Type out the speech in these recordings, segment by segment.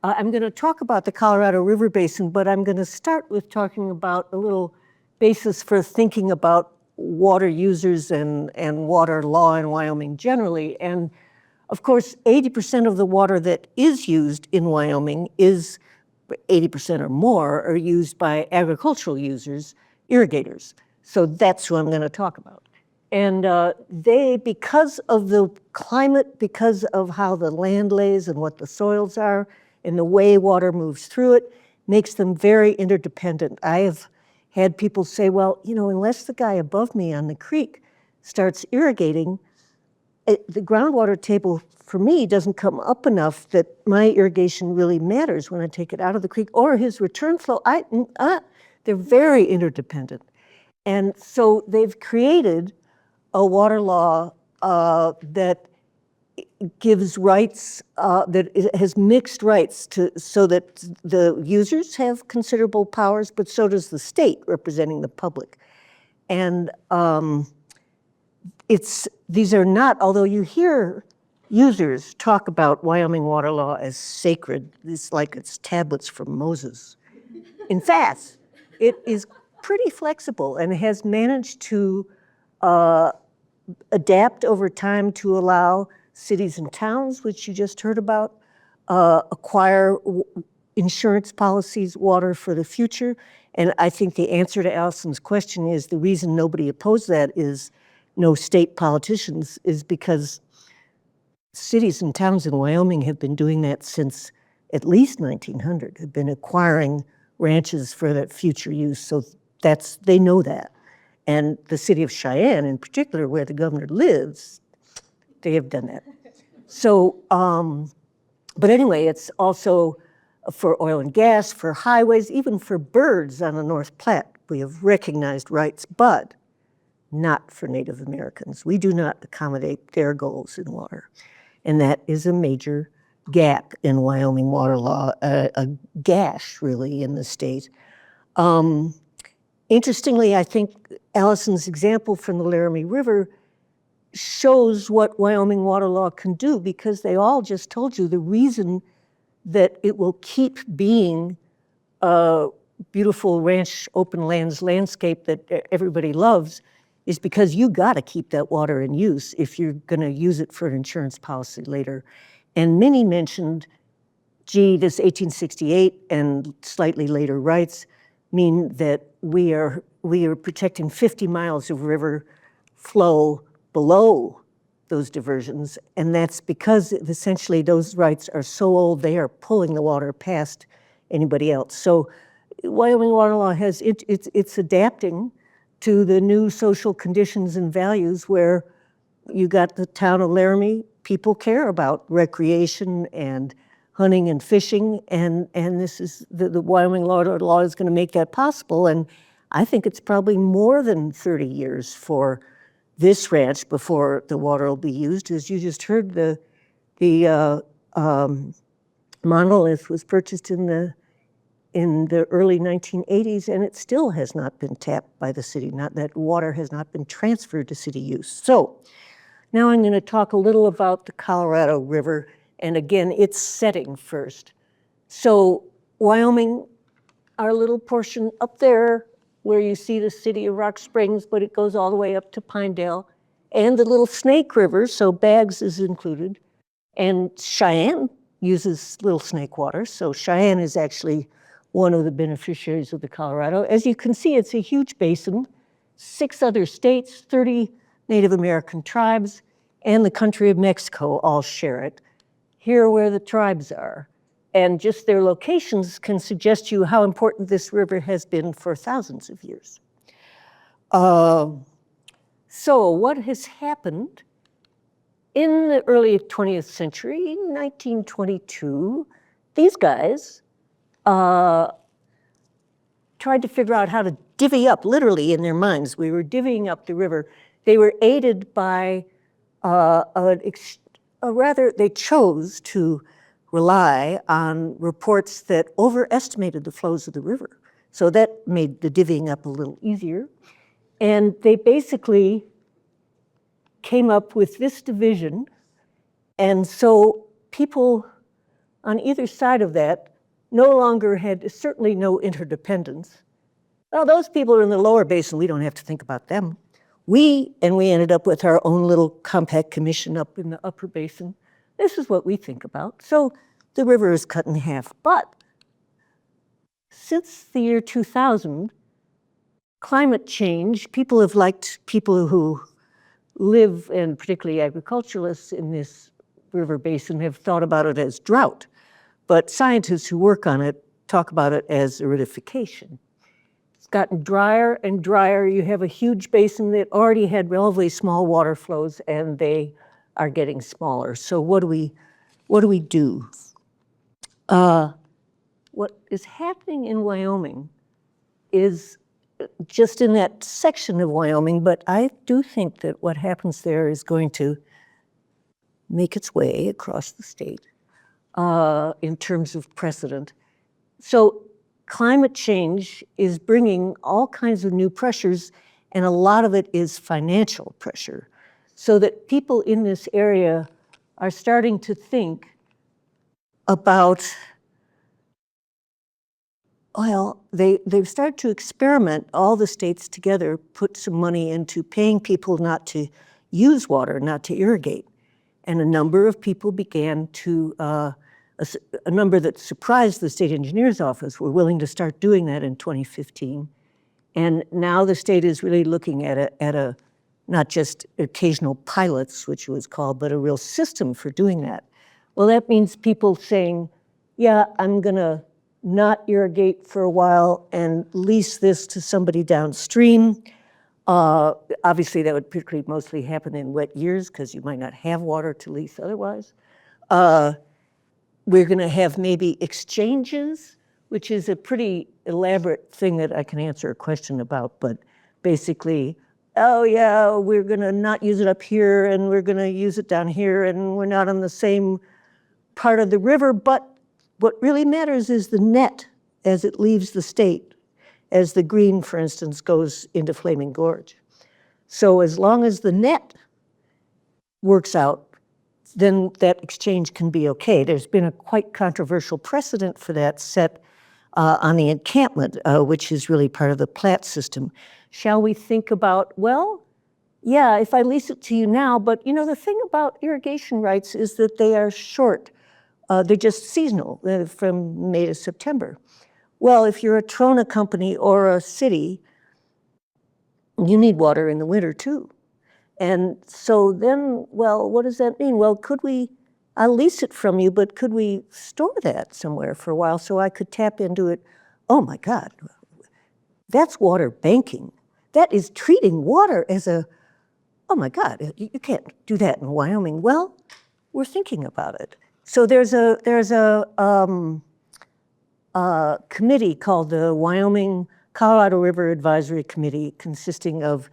I'm going to talk about the Colorado River Basin, but I'm going to start with talking about a little basis for thinking about water users and water law in Wyoming generally. And of course, 80% of the water that is used in Wyoming is 80% or more are used by agricultural users, irrigators. So that's who I'm going to talk about. And they, because of the climate, because of how the land lays and what the soils are, and the way water moves through it, makes them very interdependent. I have had people say, well, you know, unless the guy above me on the creek starts irrigating, the groundwater table for me doesn't come up enough that my irrigation really matters when I take it out of the creek, or his return flow. They're very interdependent. And so they've created a water law that gives rights, that has mixed rights so that the users have considerable powers, but so does the state representing the public. And these are not, although you hear users talk about Wyoming water law as sacred, it's like it's tablets from Moses. In fact, it is pretty flexible and has managed to adapt over time to allow cities and towns, which you just heard about, acquire insurance policies, water for the future. And I think the answer to Allison's question is the reason nobody opposed that is no state politicians is because cities and towns in Wyoming have been doing that since at least 1900, have been acquiring ranches for that future use. So they know that. And the city of Cheyenne in particular, where the governor lives, they have done that. So, but anyway, it's also for oil and gas, for highways, even for birds on the North Platte. We have recognized rights, but not for Native Americans. We do not accommodate their goals in water. And that is a major gap in Wyoming water law, a gash really in the state. Interestingly, I think Allison's example from the Laramie River shows what Wyoming water law can do, because they all just told you the reason that it will keep being a beautiful ranch open lands landscape that everybody loves is because you got to keep that water in use if you're going to use it for an insurance policy later. And many mentioned, gee, this 1868 and slightly later rights mean that we are protecting 50 miles of river flow below those diversions, and that's because essentially those rights are so old they are pulling the water past anybody else. So Wyoming water law it's adapting to the new social conditions and values where you got the town of Laramie, people care about recreation and hunting and fishing, and this is the Wyoming water law is going to make that possible. And I think it's probably more than 30 years for this ranch before the water will be used. As you just heard, the monolith was purchased in the early 1980s, and it still has not been tapped by the city. Not that water has not been transferred to city use. So now I'm going to talk a little about the Colorado River, and again, its setting first. So Wyoming, our little portion up there where you see the city of Rock Springs, but it goes all the way up to Pinedale, and the little Snake River, so Baggs is included, and Cheyenne uses Little Snake water, so Cheyenne is actually one of the beneficiaries of the Colorado. As you can see, it's a huge basin, 6 other states, 30 Native American tribes, and the country of Mexico all share it. Here are where the tribes are. And just their locations can suggest to you how important this river has been for thousands of years. So what has happened? In the early 20th century, 1922, these guys tried to figure out how to divvy up, literally in their minds. We were divvying up the river. They were aided by they chose to rely on reports that overestimated the flows of the river. So that made the divvying up a little easier. And they basically came up with this division. And so people on either side of that no longer had certainly no interdependence. Well, those people are in the lower basin, we don't have to think about them. We ended up with our own little compact commission up in the upper basin. This is what we think about. So the river is cut in half. But since the year 2000, climate change, people who live, and particularly agriculturalists in this river basin, have thought about it as drought. But scientists who work on it talk about it as aridification. It's gotten drier and drier. You have a huge basin that already had relatively small water flows, and they are getting smaller. So what do we do? What is happening in Wyoming is just in that section of Wyoming, but I do think that what happens there is going to make its way across the state in terms of precedent. So climate change is bringing all kinds of new pressures, and a lot of it is financial pressure, so that people in this area are starting to think about, well, they've started to experiment, all the states together, put some money into paying people not to use water, not to irrigate. And a number of people began to, a number that surprised the state engineer's office, were willing to start doing that in 2015. And now the state is really looking at a not just occasional pilots, which it was called, but a real system for doing that. Well, that means people saying, yeah, I'm gonna not irrigate for a while and lease this to somebody downstream. Obviously, that would particularly mostly happen in wet years because you might not have water to lease otherwise. We're gonna have maybe exchanges, which is a pretty elaborate thing that I can answer a question about, but basically, oh yeah, we're gonna not use it up here and we're gonna use it down here and we're not on the same part of the river, but what really matters is the net as it leaves the state, as the green, for instance, goes into Flaming Gorge. So as long as the net works out, then that exchange can be okay. There's been a quite controversial precedent for that set on the encampment, which is really part of the Platte system. Shall we think about, well, yeah, if I lease it to you now, but you know, the thing about irrigation rights is that they are short. They're just seasonal, from May to September. Well, if you're a Trona company or a city, you need water in the winter too. And so then, well, what does that mean? Well, I'll lease it from you, but could we store that somewhere for a while so I could tap into it? Oh my God, that's water banking. That is treating water as oh my God, you can't do that in Wyoming. Well, we're thinking about it. So there's a committee called the Wyoming Colorado River Advisory Committee, consisting of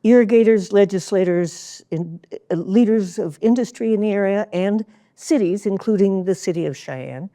irrigators, legislators, leaders of industry in the area, and cities, including the city of Cheyenne,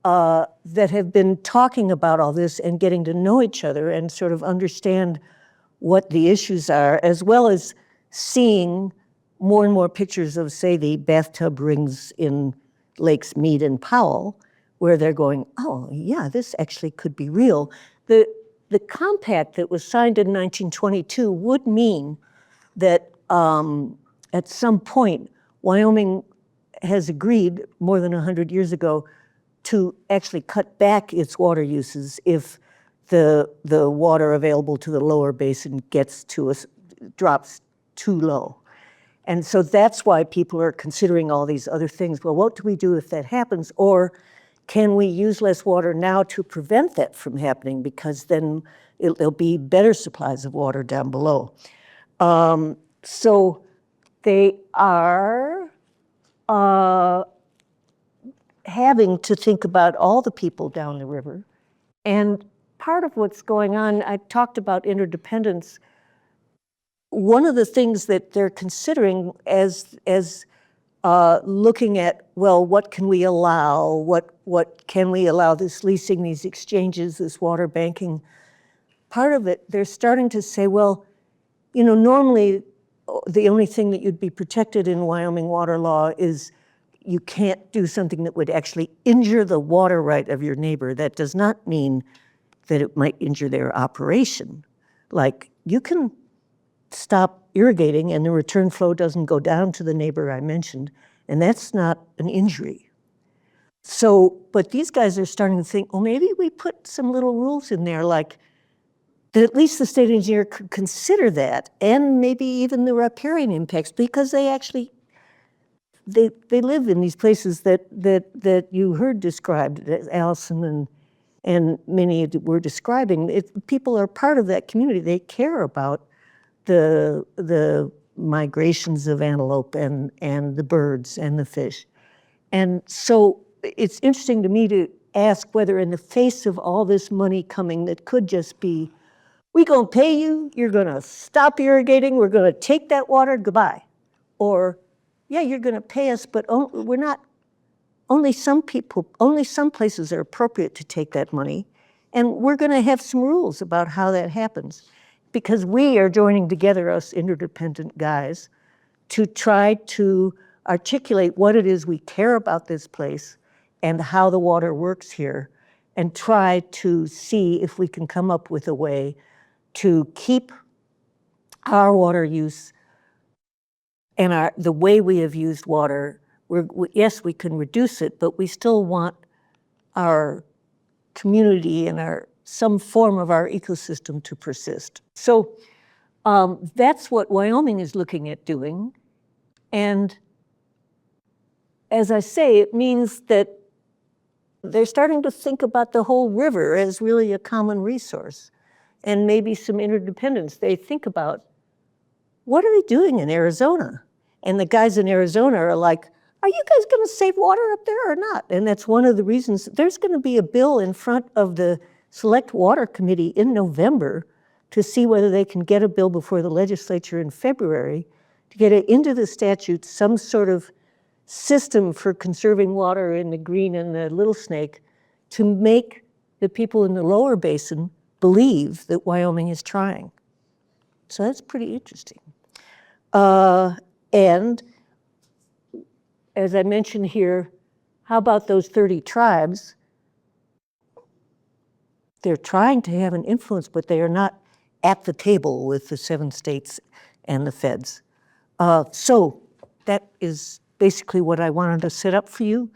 that have been talking about all this and getting to know each other and sort of understand what the issues are, as well as seeing more and more pictures of, say, the bathtub rings in Lakes Mead and Powell, where they're going, oh yeah, this actually could be real. The compact that was signed in 1922 would mean that at some point, Wyoming has agreed more than 100 years ago to actually cut back its water uses if the water available to the lower basin drops too low. And so that's why people are considering all these other things. Well, what do we do if that happens? Or can we use less water now to prevent that from happening? Because then there'll be better supplies of water down below. So they are having to think about all the people down the river. And part of what's going on, I talked about interdependence. One of the things that they're considering as looking at, well, what can we allow? What can we allow, this leasing, these exchanges, this water banking? Part of it, they're starting to say, well, you know, normally the only thing that you'd be protected in Wyoming water law is you can't do something that would actually injure the water right of your neighbor. That does not mean that it might injure their operation. Like, you can stop irrigating and the return flow doesn't go down to the neighbor I mentioned, and that's not an injury. So, but these guys are starting to think, well, maybe we put some little rules in there, like that at least the state engineer could consider that, and maybe even the riparian impacts, because they actually, they live in these places that you heard described, that Allison and many were describing. People are part of that community. They care about the migrations of antelope and the birds and the fish. And so it's interesting to me to ask whether in the face of all this money coming that could just be, we gonna pay you, you're gonna stop irrigating, we're gonna take that water, goodbye. Or, yeah, you're gonna pay us, but we're not, only some places are appropriate to take that money, and we're gonna have some rules about how that happens, because we are joining together, us interdependent guys, to try to articulate what it is we care about this place and how the water works here, and try to see if we can come up with a way to keep our water use and the way we have used water. Yes, we can reduce it, but we still want our community and some form of our ecosystem to persist. So that's what Wyoming is looking at doing. And as I say, it means that they're starting to think about the whole river as really a common resource, and maybe some interdependence. They think about, what are they doing in Arizona? And the guys in Arizona are like, are you guys gonna save water up there or not? And that's one of the reasons. There's gonna be a bill in front of the Select Water Committee in November to see whether they can get a bill before the legislature in February to get it into the statute, some sort of system for conserving water in the Green and the Little Snake, to make the people in the lower basin believe that Wyoming is trying. So that's pretty interesting. And as I mentioned here, how about those 30 tribes? They're trying to have an influence, but they are not at the table with the 7 states and the feds. So that is basically what I wanted to set up for you.